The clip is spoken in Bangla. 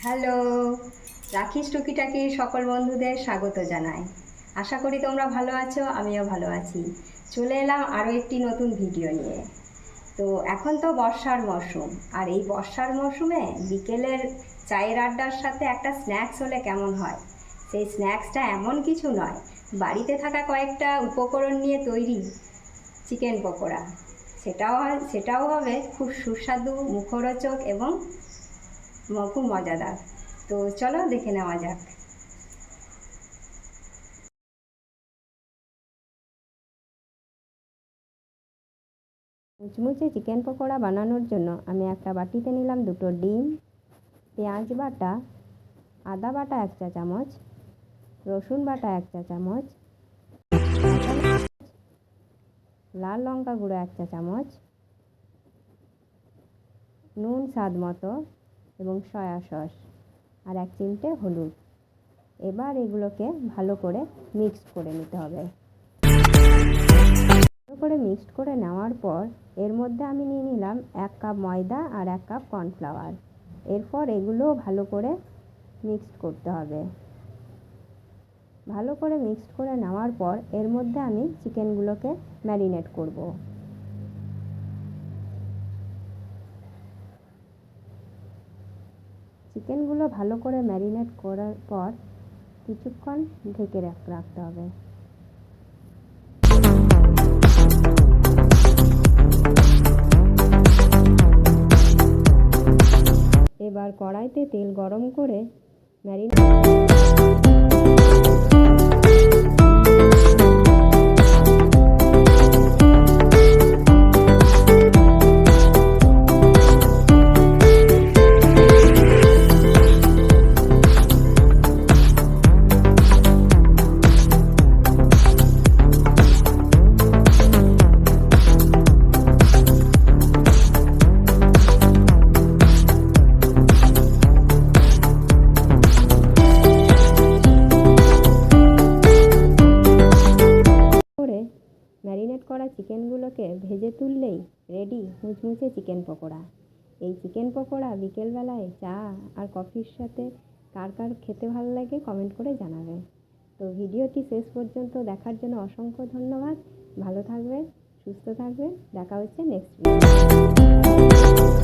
হ্যালো, রাখিস টুকিটাকি সকল বন্ধুদের স্বাগত জানাই। আশা করি তোমরা ভালো আছো, আমিও ভালো আছি। চলে এলাম আরও একটি নতুন ভিডিও নিয়ে। তো এখন তো বর্ষার মরশুম, আর এই বর্ষার মরশুমে বিকেলের চায়ের আড্ডার সাথে একটা স্ন্যাক্স হলে কেমন হয়। সেই স্ন্যাক্সটা এমন কিছু নয়, বাড়িতে থাকা কয়েকটা উপকরণ নিয়ে তৈরি চিকেন পকোড়া। সেটাও হবে খুব সুস্বাদু, মুখরোচক এবং খুব মজাদার। তো চলো দেখে নেওয়া যাক। মুচমুচে চিকেন পকোড়া বানানোর জন্য আমি একটা বাটিতে নিলাম 2টো ডিম, পেঁয়াজ বাটা, আদা বাটা 1 চা চামচ, রসুন বাটা 1 চা চামচ, লাল লঙ্কা গুঁড়ো 1 চা চামচ, নুন স্বাদ মতো এবং সয়া সস আর 1 চিমটে হলুদ। এবার এগুলোকে ভালো করে মিক্সড করে নিতে হবে। ভালো করে মিক্সড করে নেওয়ার পর এর মধ্যে আমি নিয়ে নিলাম 1 কাপ ময়দা আর 1 কাপ কর্নফ্লাওয়ার। এরপর এগুলো ভালো করে মিক্সড করতে হবে। ভালো করে মিক্সড করে নেওয়ার পর এর মধ্যে আমি চিকেনগুলোকে ম্যারিনেট করব। চিকেনগুলো ভালো করে ম্যারিনেট করার পর কিছুক্ষণ ঢেকে রাখতে হবে। এবার কড়াইতে তেল গরম করে ম্যারিনেট করা চিকেনগুলোকে ভেজে তুললেই রেডি মুচমুচে চিকেন পকোড়া। এই চিকেন পকোড়া বিকেলবেলায় চা আর কফির সাথে কার কার খেতে ভালো লাগে কমেন্ট করে জানাবে। তো ভিডিওটি শেষ পর্যন্ত দেখার জন্য অসংখ্য ধন্যবাদ। ভালো থাকবেন, সুস্থ থাকবেন, দেখা হচ্ছে নেক্সট ভিডিও।